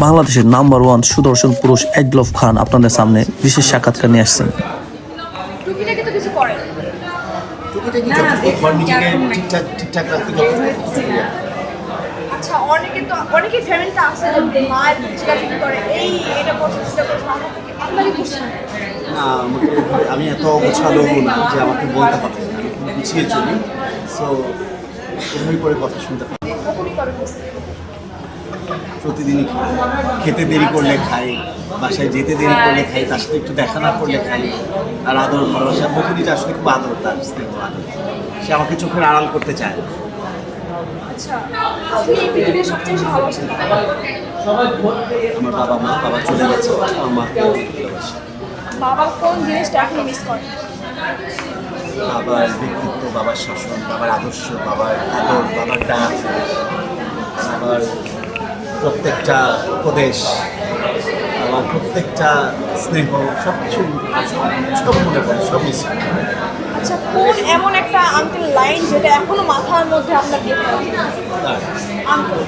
বাংলাদেশের নাম্বার 1 সুদর্শন পুরুষ এডলফ খান আপনাদের সামনে বিশেষ সাক্ষাৎকার নিয়ে আসছেন। টুকিটাকি তো কিছু করে টুকিটাকি যতটুকু নিজেকে ঠিকঠাক রাখতে যতটুকু। আচ্ছা, অনেকে ফ্যামিলিতে আছে যে মায়ের চিকাচিকি করে, এটা করছে সেটা করছে, আপনারা কি করছেন? না, আমি এত গোছালো না যে আমাকে বলতে হবে, আমি খুব গুছিয়ে চলি। সো এভাবেই করে কথা শুনতে পারি। কখনই করে প্রতিদিনই খেতে দেরি করলে খাই, বাসায় যেতে দেরি করলে খাই, তার সাথে একটু দেখা না করলে খাই। আর আদর ভালোবাসা বকুনিটা আসলে খুব আদর, তার স্নেহ আদর। সে আমাকে চোখের আড়াল করতে চায় না। আচ্ছা, আপনি এই পৃথিবীর সবচেয়ে বেশি ভালোবাসেন? আমার বাবা চলে গেছে, আমার মাকে ভালোবাসি। বাবার কোন জিনিসটা আপনি মিস করেন? বাবার ব্যক্তিত্ব, বাবার শাসন, বাবার আদর্শ, বাবার আদর, বাবার ডাক, বাবার প্রত্যেকটা উপদেশ, আমার প্রত্যেকটা স্নেহ, সব কিছু সব মনে পড়ে, সব মিস করি। আচ্ছা, কোন এমন একটা আঙ্কেল লাইন যেটা এখনো মাথার মধ্যে আপনার গেঁথে আছে? আঙ্কেল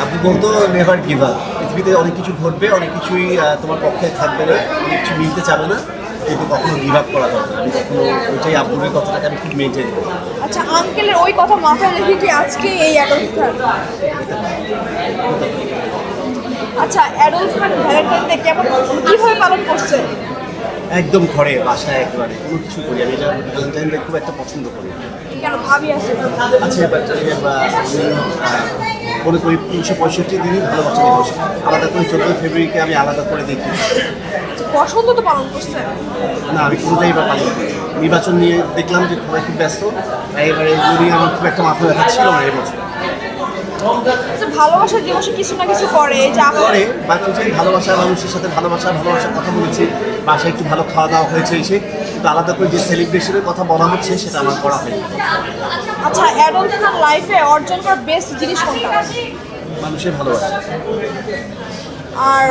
আপনি বলতো নেভার গিভ আপ। পৃথিবীতে অনেক কিছু ঘটবে, অনেক কিছুই তোমার পক্ষে থাকবে না, অনেক কিছু মিলতে চাবে না, কিন্তু কখনো গিভ আপ করা যাবে না। আমি কখনো ওইটাই আব্বুরের কথাটাকে আমি খুব মেনটেন করি। আচ্ছা, আঙ্কেলের ওই কথা মাথায় রেখে কি আজকে এই অ্যাডলফ খান? আচ্ছা, অ্যাডলফ খান ভ্যালেন্টাইন ডে কিভাবে পালন করছে? একদম ঘরে, বাসায় একেবারে কোনো কিছু করি। আমি এটা ভ্যালেন্টাইন ডে খুব একটা পছন্দ করি। কেন, ভাবি আছে? আচ্ছা, এবার মনে করি 365 দিনই ভালোবাসা দিবস। আলাদা করে 14 ফেব্রুয়ারিকে আমি আলাদা করে দেখি। বসন্ত তো পালন করছে? না, আমি কোনোটাই এবার পালন করি। নির্বাচন নিয়ে দেখলাম যে সবাই খুব ব্যস্ত, তাই এবারে এগুলো নিয়ে আমার খুব একটা মাথা ব্যথা ছিল না এবছর। ভালোবাসার দিবসে কিছু না কিছু করে, যে করে বাকি যে ভালোবাসা, মানুষের সাথে ভালোবাসার কথা বলেছি, বাসায় একটু ভালো খাওয়া দাওয়া হয়েছে এসে, কিন্তু আলাদা করে যে সেলিব্রেশনের কথা বলা হচ্ছে সেটা আমার করা হয়নি। আচ্ছা, অ্যাডলফ খান লাইফে অর্জন করা বেস্ট জিনিস কোনটা? মানুষের ভালোবাসা। আর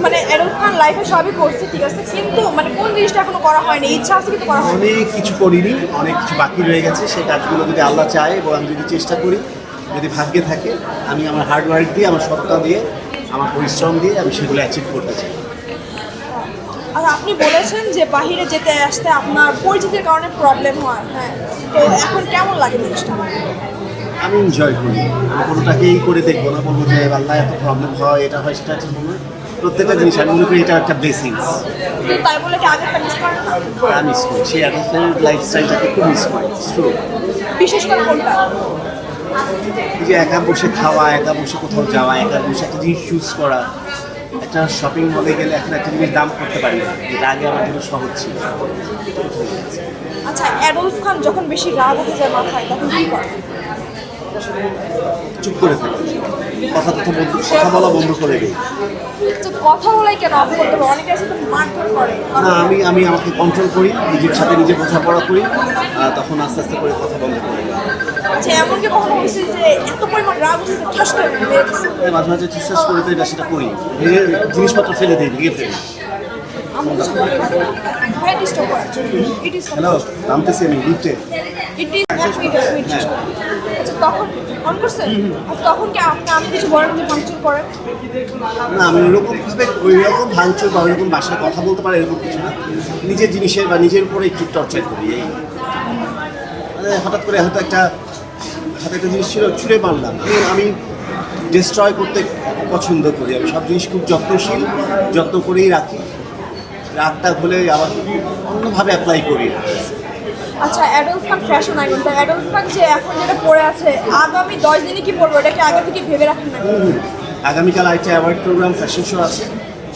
মানে অ্যাডলফ খান লাইফে সবই করছে, ঠিক আছে, কিন্তু মানে কোন জিনিসটা এখনো করা হয়নি, ইচ্ছা আছে কিন্তু করা হয়নি? অনেক কিছু করিনি, অনেক কিছু বাকি রয়ে গেছে। সেই কাজগুলো যদি আল্লাহ চায় এবং আমি যদি চেষ্টা করি, যদি ভাগ্যে থাকে, আমি আমার হার্ডওয়ার্ক দিয়ে, আমার সত্তা দিয়ে, আমার পরিশ্রম দিয়ে আমি সেগুলো অ্যাচিভ করতে চাই। আর আপনি বলেছেন যে বাইরে যেতে আসতে আপনার পরিচিতির কারণে প্রবলেম হয়, হ্যাঁ, তো এখন কেমন লাগে জিনিসটা? আমি এনজয় করি। আমি কোনোটাকেই করে দেখবো না, বলবো যে আল্লাহ এত প্রবলেম হয়, এটা হয়, সেটা হচ্ছে না। প্রত্যেকটা জিনিস আমি মনে করি এটা একটা ব্লেসিংস। তাই বলে কি আগেরটা মিস করেন না? আমি মিস করি, সেই অ্যাডলফের লাইফস্টাইলটাকে খুব মিস করি। বিশেষ করে কোনটা? এই যে একা বসে খাওয়া, একা বসে কোথাও যাওয়া, একা বসে একটা জিনিস চুজ করা। একটা শপিং মলে গেলে এখন একটা জিনিস দাম করতে পারি না, যেটা আগে আমার জন্য সহজ ছিল। আচ্ছা, অ্যাডলফ খান যখন বেশি রাগ উঠে যায় মাথায়, তখন কি করে? চুপ করে থাকি, কথা বলা বন্ধ করে দিই। তো কথা বলাই কেন অফ করতে হবে? অনেকে আছে তো মারধর করে। না, আমি আমাকে কন্ট্রোল করি, নিজের সাথে নিজে বোঝাপড়া করি, তখন আস্তে আস্তে করে কথা বন্ধ করি। আচ্ছা, এমন কি কখনো হয়েছে যে এত পরিমাণ রাগ উঠেছে ঠাস করে মেরে দিচ্ছে? মাঝে মাঝে বিশ্বাস করে তো এটা সেটা করি, জিনিসপত্র ফেলে দিই, ভেঙে ফেলি। আমার কিছু মনে হয় না। ভাই ডিস্টার্ব করে। ইট ইজ হ্যালো, নামতেছি আমি লিফটে। ইট ইজ এক মিনিট। আচ্ছা, তখন অন করছেন? আচ্ছা, তখন কি আপনি কিছু বলেন যে ফাংশন করেন? না, আমি ওই রকম ভাঙচুর বা ওইরকম বাসায় কথা বলতে পারে এরকম কিছু না। নিজের জিনিসের বা নিজের উপরে একটু টর্চার করি। এই মানে হঠাৎ করে হয়তো একটা হাতে একটা জিনিস ছিল, ছুঁড়ে মারলাম। আমি ডিস্ট্রয় করতে পছন্দ করি। আমি সব জিনিস খুব যত্নশীল, যত্ন করেই রাখি। রাগটা হলে আবার অন্যভাবে অ্যাপ্লাই করি। আচ্ছা, অ্যাডলফ খান ফ্যাশন আইকন, তো অ্যাডলফ খান যে এখন যেটা পরে আছে, আগামী 10 দিনে কি পরবো, এটা কি আগে থেকে ভেবে রাখেন না? আগামীকাল একটা অ্যাওয়ার্ড প্রোগ্রাম, ফ্যাশন শো আছে,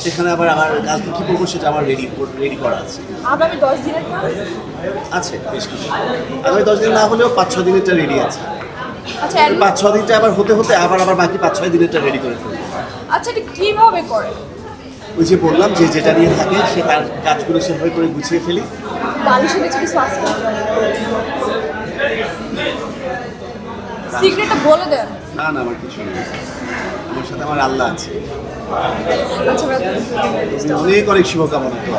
সেখানে আবার কালকে কী করবো সেটা আমার রেডি করা আছে। আগামী 10 দিনের আছে বেশ কিছু। আগামী 10 দিন না হলেও 5-6 দিনেরটা রেডি আছে। আচ্ছা, 5-6 দিনটা আবার হতে আবার বাকি 5-6 দিনেরটা রেডি করে ফেলবো। আচ্ছা, এটা কিভাবে করে? ওই যে বললাম যে যেটা নিয়ে থাকে সে তার কাজগুলো সেভাবে করে গুছিয়ে ফেলি। বালিশের নিচে কিছু আছে? সিক্রেটটা বলে দেন। না, আমার কিছু নেই। আমার সাথে আমার আল্লাহ আছে। আচ্ছা, অনেক শুভকামনা তো।